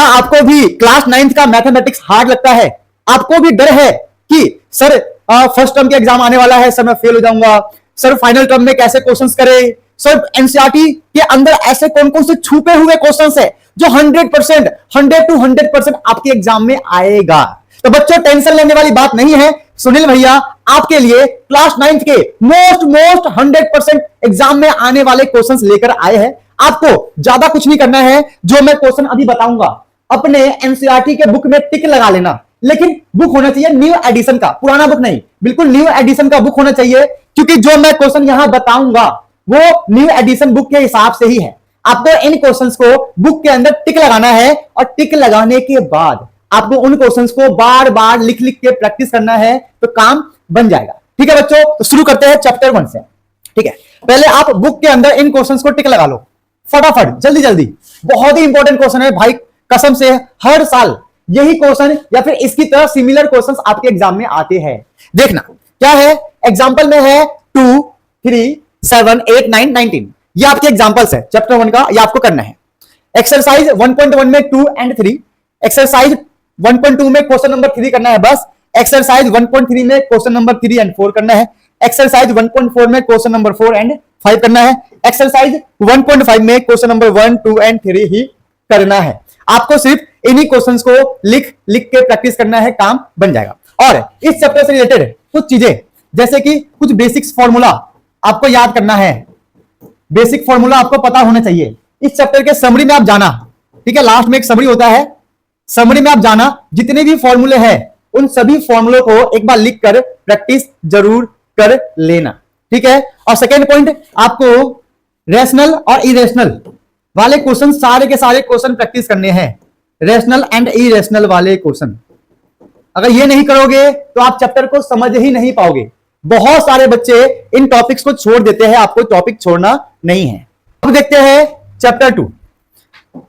क्या आपको भी क्लास 9th का मैथमेटिक्स हार्ड लगता है? आपको भी डर है कि सर फर्स्ट टर्म के एग्जाम आने वाला है, सर मैं फेल हो जाऊंगा, सर फाइनल टर्म में कैसे क्वेश्चंस करें, सर एनसीईआरटी के अंदर ऐसे कौन कौन से छुपे हुए क्वेश्चंस है जो 100% 100% आपके एग्जाम में आएगा? तो बच्चों टेंशन लेने वाली बात नहीं है। सुनील भैया आपके लिए क्लास 9th के मोस्ट 100% एग्जाम में आने वाले क्वेश्चंस लेकर आए हैं। आपको ज्यादा कुछ नहीं करना है, जो मैं क्वेश्चन अभी बताऊंगा अपने एनसीईआरटी के बुक में टिक लगा लेना, लेकिन बुक होना चाहिए न्यू एडिशन का, पुराना बुक नहीं, बिल्कुल न्यू एडिशन का बुक होना चाहिए, क्योंकि जो मैं क्वेश्चन यहां बताऊंगा वो न्यू एडिशन बुक के हिसाब से ही है। आपको इन क्वेश्चंस को बुक के अंदर टिक लगाना है और टिक लगाने के बाद आपको उन क्वेश्चंस को बार बार लिख लिख के प्रैक्टिस करना है, तो काम बन जाएगा। ठीक है बच्चों, तो शुरू करते हैं चैप्टर 1 से। ठीक है, पहले आप बुक के अंदर इन क्वेश्चंस को टिक लगा लो फटाफट, जल्दी जल्दी। बहुत ही इंपॉर्टेंट क्वेश्चन है भाई, कसम से हर साल यही क्वेश्चन या फिर इसकी तरह सिमिलर क्वेश्चंस आपके एग्जाम में आते हैं। देखना क्या है, एग्जांपल में है 2, 3, 7, 8, 9, 19, ये आपके एग्जांपल्स है चैप्टर 1 का, ये आपको करना है। एक्सरसाइज 1.1 में 2 और 3, एक्सरसाइज 1.2 में क्वेश्चन नंबर 3 करना है बस, एक्सरसाइज 1.3 में क्वेश्चन नंबर 3 और 4 करना है, एक्सरसाइज 1.4 में क्वेश्चन नंबर 4 और 5 करना है, एक्सरसाइज 1.5 में क्वेश्चन नंबर 1, 2 और 3 ही करना है। आपको सिर्फ इन्हीं क्वेश्चंस को लिख लिख के प्रैक्टिस करना है, काम बन जाएगा। और इस चैप्टर से रिलेटेड कुछ चीजें जैसे कि कुछ बेसिक्स फॉर्मूला आपको याद करना है, बेसिक फॉर्मूला आपको पता होना चाहिए। इस चैप्टर के समरी में आप जाना, ठीक है, लास्ट में एक समरी होता है, समरी में आप जाना, जितने भी फॉर्मूले हैं उन सभी फॉर्मूलों को एक बार लिख कर प्रैक्टिस जरूर कर लेना। ठीक है, और सेकेंड पॉइंट, आपको रेशनल और इरेशनल वाले क्वेश्चन, सारे के सारे क्वेश्चन प्रैक्टिस करने हैं, रेशनल एंड इरेशनल वाले क्वेश्चन। अगर ये नहीं करोगे तो आप चैप्टर को समझ ही नहीं पाओगे। बहुत सारे बच्चे इन टॉपिक्स को छोड़ देते हैं, आपको टॉपिक छोड़ना नहीं है। अब देखते हैं चैप्टर 2।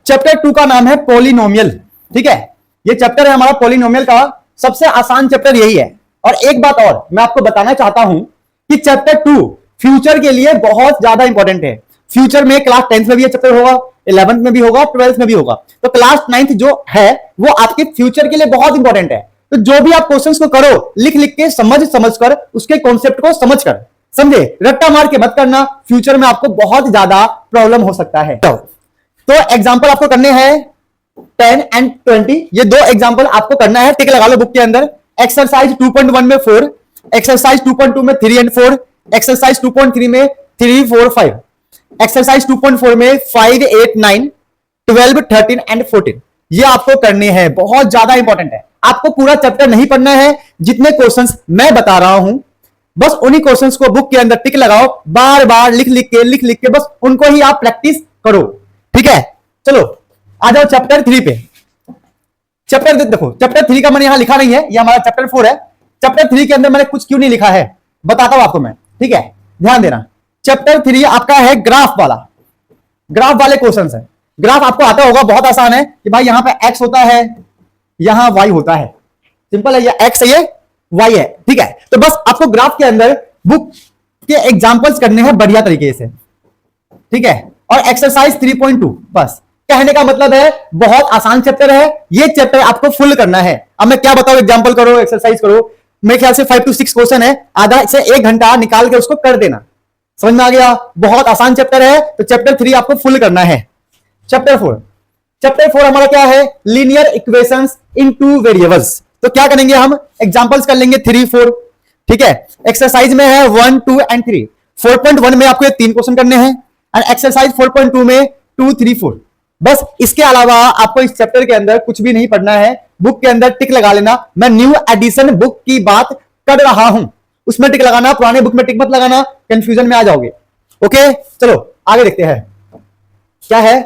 चैप्टर 2 का नाम है पॉलिनोमियल। ठीक है, ये चैप्टर है हमारा पॉलिनोमियल का, सबसे आसान चैप्टर यही है। और एक बात और मैं आपको बताना चाहता हूं कि चैप्टर 2 फ्यूचर के लिए बहुत ज्यादा इंपॉर्टेंट है। फ्यूचर में क्लास 10th में भी ये चैप्टर होगा, 11th में भी होगा, 12th में भी होगा। तो क्लास 9th जो है वो आपके फ्यूचर के लिए बहुत इंपॉर्टेंट है। तो जो भी आप क्वेश्चंस को करो, लिख लिख के समझ कर उसके कॉन्सेप्ट को समझ कर, समझे, रट्टा मार के मत करना, फ्यूचर में आपको बहुत ज्यादा प्रॉब्लम हो सकता है। तो एग्जाम्पल आपको करने हैं 10 और 20, ये 2 एग्जाम्पल आपको करना है, टिक लगा लो बुक के अंदर। एक्सरसाइज 2.1 में 4, एक्सरसाइज 2.2 में 3 और 4, एक्सरसाइज 2.3 में 3, 4, 5, एक्सरसाइज 2.4 में 5, 8, 9, 12, 13 और 14, ये आपको करने हैं, बहुत ज्यादा इंपॉर्टेंट है। आपको पूरा चैप्टर नहीं पढ़ना है, जितने क्वेश्चंस मैं बता रहा हूं बस उन्हीं क्वेश्चंस को बुक के अंदर टिक लगाओ, बार बार लिख लिख के बस उनको ही आप प्रैक्टिस करो। ठीक है, चलो आ जाओ चैप्टर 3 पे। चैप्टर देखो, चैप्टर 3 का मैंने यहां लिखा नहीं है, ये हमारा चैप्टर 4 है। चैप्टर 3 के अंदर मैंने कुछ क्यों नहीं लिखा है बताता हूं आपको मैं। ठीक है, ध्यान देना, चैप्टर 3 आपका है ग्राफ वाला, ग्राफ वाले क्वेश्चन है। ग्राफ आपको आता होगा, बहुत आसान है कि भाई यहां पे एक्स होता है, यहां वाई होता है, सिंपल है, ये एक्स है ये वाई है। ठीक है, तो बस आपको ग्राफ के अंदर बुक के एग्जांपल्स करने हैं बढ़िया तरीके से। ठीक है, और एक्सरसाइज 3.2, बस कहने का मतलब है बहुत आसान चैप्टर है, ये चैप्टर आपको फुल करना है। अब मैं क्या बताऊं, एग्जांपल करो, एक्सरसाइज करो, मेरे ख्याल से 5 से 6 क्वेश्चन है, आधा से 1 घंटा निकाल के उसको कर देना। समझ में आ गया, बहुत आसान चैप्टर है। तो चैप्टर 3 आपको फुल करना है। चैप्टर 4 हमारा क्या है, लीनियर इक्वेशंस इन 2 वेरिएबल्स। तो क्या करेंगे हम, एग्जांपल्स कर लेंगे 3, 4। ठीक है, एक्सरसाइज में है 1, 2 और 3। 4.1 में आपको ये 3 क्वेश्चन करने हैं, और एक्सरसाइज 4.2 में 2, 3, 4। बस इसके अलावा आपको इस चैप्टर के अंदर कुछ भी नहीं पढ़ना है, बुक के अंदर टिक लगा लेना। मैं न्यू एडिशन बुक की बात कर रहा हूं, उसमें टिक लगाना, पुराने बुक में टिक मत लगाना, कंफ्यूजन में आ जाओगे। ओके, चलो आगे देखते हैं क्या है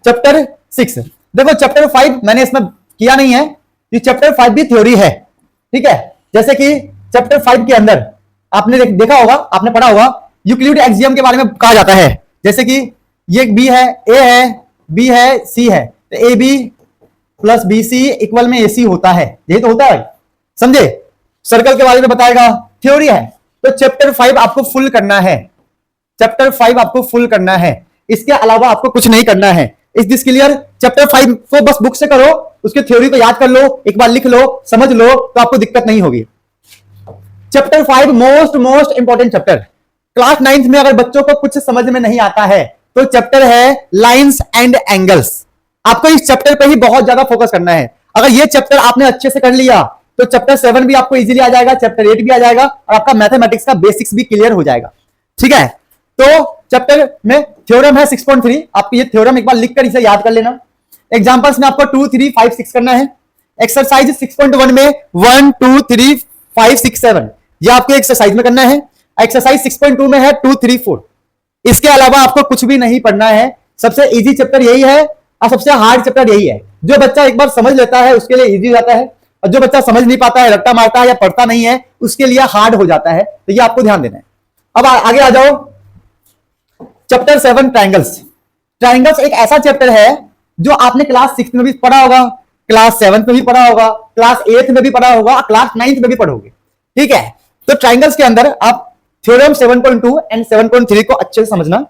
चैप्टर 6। देखो चैप्टर 5 मैंने इसमें किया नहीं है, ये चैप्टर 5 भी थ्योरी है। ठीक है, जैसे कि चैप्टर 5 के अंदर आपने देखा होगा, आपने पढ़ा होगा, यूक्लिड एक्सियम के बारे में कहा जाता है। जैसे कि ये बी है, ए है, बी है, सी है, तो A B plus B C equal में ए सी होता है, यही तो होता है, समझे। सर्कल के बारे में बताएगा, थ्योरी है। तो चैप्टर 5 आपको फुल करना है, चैप्टर 5 आपको फुल करना है, इसके अलावा आपको कुछ नहीं करना है। Is this clear? चैप्टर 5 को बस बुक से करो, उसके थ्योरी को याद कर लो, एक बार लिख लो, समझ लो, तो आपको दिक्कत नहीं होगी। Chapter 5 most important chapter. Class 9th में अगर बच्चों को कुछ समझ में नहीं आता है तो चैप्टर है लाइंस एंड एंगल्स। आपको इस चैप्टर पे ही बहुत ज्यादा फोकस करना है। अगर ये चैप्टर आपने अच्छे से कर लिया तो चैप्टर 7 भी आपको इजीली आ जाएगा, चैप्टर 8 भी आ जाएगा और आपका मैथमेटिक्स का बेसिक्स भी क्लियर हो जाएगा। ठीक है, तो चैप्टर में थ्योरम है 6.3। आपको ये थ्योरम एक बार लिखकर इसे याद कर लेना। एग्जांपल्स में आपको 2, 3, 5, 6 करना है। एक्सरसाइज 6.1 में 1, 2, 3, 5, 6, 7 ये आपको एक्सरसाइज में करना है। एक्सरसाइज 6.2 में है 2, 3, 4। इसके अलावा आपको कुछ भी नहीं पढ़ना है। सबसे इजी चैप्टर यही है और सबसे हार्ड चैप्टर यही है। जो बच्चा एक बार समझ लेता है उसके लिए इजी हो जाता है, और जो बच्चा समझ नहीं पाता है, रट्टा मारता है या पढ़ता नहीं है, उसके लिए हार्ड हो जाता है। तो ये आपको ध्यान देना है। अब आगे आ जाओ। Chapter 7 triangles. ट्रायंगल्स एक ऐसा चैप्टर है जो आपने क्लास 6 में भी पढ़ा होगा, क्लास 7 में भी पढ़ा होगा, क्लास 8 में भी पढ़ा होगा, क्लास 9th में भी पढ़ोगे। ठीक है, तो ट्रायंगल्स के अंदर आप थ्योरम 7.2 एंड 7.3 को अच्छे से समझना।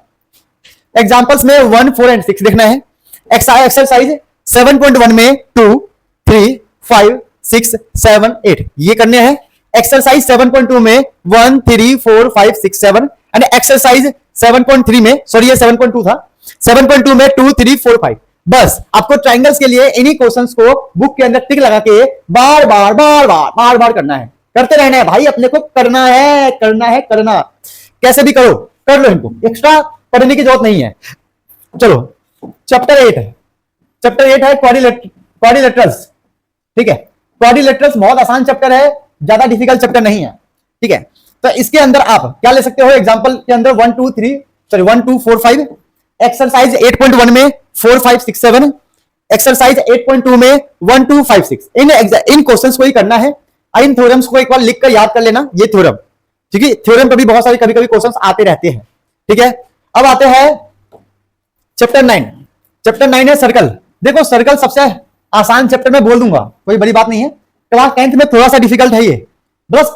एग्जांपल्स में 1, 4 एंड 6 देखना है। एक्सरसाइज 7.1 में 2, 3, 5, 6, 7, 8 ये करने हैं। एक्सरसाइज 7.2 में 1, 3, 4, 5, 6, 7 एंड एक्सरसाइज 7.3 में, सॉरी ये 7.2 था, 7.2 में 2, 3, 4, 5। बस आपको ट्रायंगल्स के लिए इन्हीं क्वेश्चंस को बुक के अंदर टिक लगा के बार बार करना है, करते रहना है भाई। अपने को करना है करना है करना, कैसे भी करो, कर लो इनको, एक्स्ट्रा पढ़ने की जरूरत नहीं है। चलो चैप्टर 8 है। चैप्टर 8 है क्वाड्रिलेटरल्स। ठीक है, क्वाड्रिलेटरल्स बहुत आसान चैप्टर है, ज्यादा डिफिकल्ट चैप्टर नहीं है। ठीक है, तो इसके अंदर आप क्या ले सकते हो? एग्जांपल के अंदर 1, 2, 4, 5। एक्सरसाइज 8.1 में 4, 5, 6, 7। एक्सरसाइज 8.2 में 1, 2, 5, 6। इन क्वेश्चंस को ही करना है। इन थ्योरम्स को एक बार लिख कर याद कर लेना, ये थ्योरम। ठीक है, थ्योरम पे भी बहुत सारे कभी कभी क्वेश्चंस आते रहते हैं। ठीक है, अब आते हैं चैप्टर 9। चैप्टर 9 है सर्कल। देखो सर्कल सबसे आसान चैप्टर में बोल दूंगा, कोई बड़ी बात नहीं है। क्लास 10th में थोड़ा सा डिफिकल्ट है ये, बस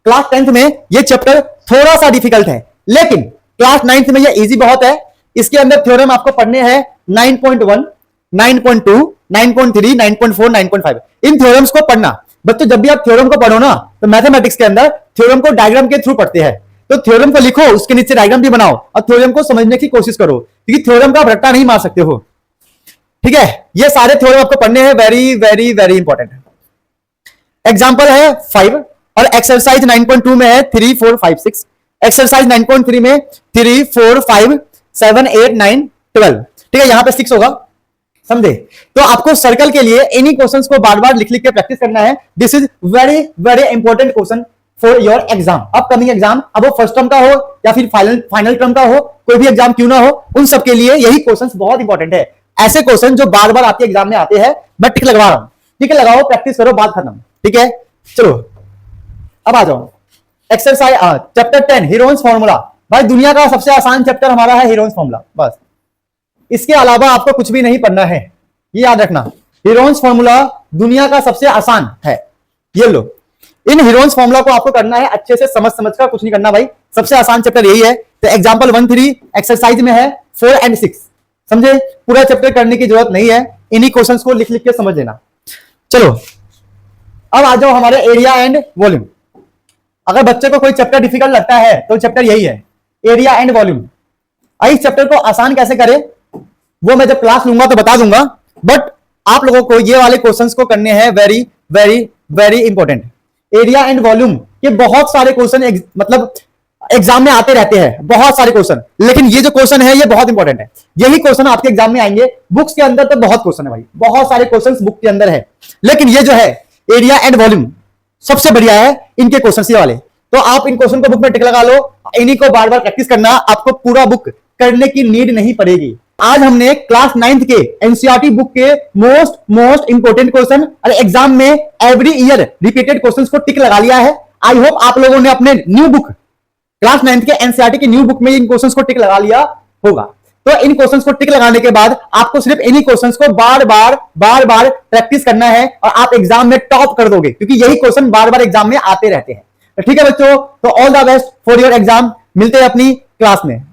क्लास 10th में ये चैप्टर थोड़ा सा डिफिकल्ट है, लेकिन क्लास 9th में ये इजी बहुत है। इसके अंदर थ्योरम आपको पढ़ने हैं 9.1, 9.2, 9.3, 9.4, 9.5। इन थ्योरम्स को पढ़ना। बच्चों जब भी आप थ्योरम को पढ़ो ना तो मैथमेटिक्स के अंदर थ्योरम को डायग्राम के थ्रू पढ़ते हैं। तो थ्योरम को लिखो, उसके नीचे डायग्राम भी बनाओ और थ्योरम को समझने की कोशिश करो, क्योंकि थ्योरम का आप रट्टा नहीं मार सकते हो। ठीक है, ये सारे थ्योरम आपको पढ़ने हैं, वेरी वेरी वेरी इंपॉर्टेंट है। एग्जांपल है 5 और एक्सरसाइज 9.2 में है 3, 4, 5, 6। एक्सरसाइज 9.3 में 3, 4, 5, 7, 8, 9, 12। ठीक है, यहां पे 6 होगा, समझे? तो आपको सर्कल के लिए इन्हीं क्वेश्चंस को बार बार लिख लिख के प्रैक्टिस करना है। This is very very important question for your exam, upcoming exam. अब वो फर्स्ट टर्म का हो या फिर फाइनल टर्म का हो, कोई भी एग्जाम क्यों ना हो, उन सबके लिए यही क्वेश्चंस बहुत इंपॉर्टेंट है। ऐसे क्वेश्चन जो बार बार आपके एग्जाम में आते हैं, मैं टिक लगवा रहा हूं। ठीक है, लगाओ, प्रैक्टिस करो, बात खत्म। ठीक है, चलो अब आ जाओ एक्सरसाइज चैप्टर 10 हीरोइंस फॉर्मूला। भाई दुनिया का सबसे आसान चैप्टर हमारा है हीरोइंस फॉर्मूला, बस इसके अलावा आपको कुछ भी नहीं पढ़ना है, ये याद रखना। हीरोइंस फॉर्मूला दुनिया का सबसे आसान है। ये लो, इन हीरोइंस फॉर्मूला को आपको करना है अच्छे से समझ कर, कुछ नहीं करना भाई, सबसे आसान चैप्टर यही है। तो एग्जांपल 1, 3 एक्सरसाइज में है 4 एंड 6, समझे? पूरा चैप्टर करने की जरूरत नहीं है, इन्हीं क्वेश्चंस को लिख लिख के समझ लेना। चलो अब आ जाओ हमारे एरिया एंड वॉल्यूम। अगर बच्चे को कोई चैप्टर डिफिकल्ट लगता है तो चैप्टर यही है, एरिया एंड वॉल्यूम। इस चैप्टर को आसान कैसे करें वो मैं जब क्लास लूंगा तो बता दूंगा, बट आप लोगों को ये वाले क्वेश्चंस को करने हैं, very very very important. Area and volume ये बहुत सारे क्वेश्चन मतलब एग्जाम में आते रहते हैं, बहुत सारे क्वेश्चन, लेकिन ये जो क्वेश्चन है ये बहुत इंपॉर्टेंट है। यही क्वेश्चन आपके एग्जाम में आएंगे। बुक्स के अंदर तो बहुत क्वेश्चन है भाई, बहुत सारे क्वेश्चन बुक के अंदर है, लेकिन ये जो है एरिया एंड वॉल्यूम सबसे बढ़िया है इनके क्वेश्चन ये वाले। तो आप इन क्वेश्चन को बुक में टिक लगा लो, इन्हीं को बार बार प्रैक्टिस करना, आपको पूरा बुक करने की नीड नहीं पड़ेगी। आज हमने क्लास 9th के एनसीईआरटी बुक के मोस्ट इंपोर्टेंट क्वेश्चन और एग्जाम में एवरी ईयर रिपीटेड क्वेश्चंस को टिक लगा लिया है। आई होप आप लोगों ने अपने न्यू बुक क्लास 9th के एनसीईआरटी की न्यू बुक में इन क्वेश्चंस को टिक लगा लिया होगा। तो इन क्वेश्चंस को टिक लगाने के बाद आपको सिर्फ इन्हीं क्वेश्चंस को बार बार प्रैक्टिस करना है और आप एग्जाम में टॉप कर दोगे, क्योंकि यही क्वेश्चन बार बार एग्जाम में आते रहते हैं। ठीक है बच्चों, तो all the best for your exam. मिलते हैं अपनी क्लास में।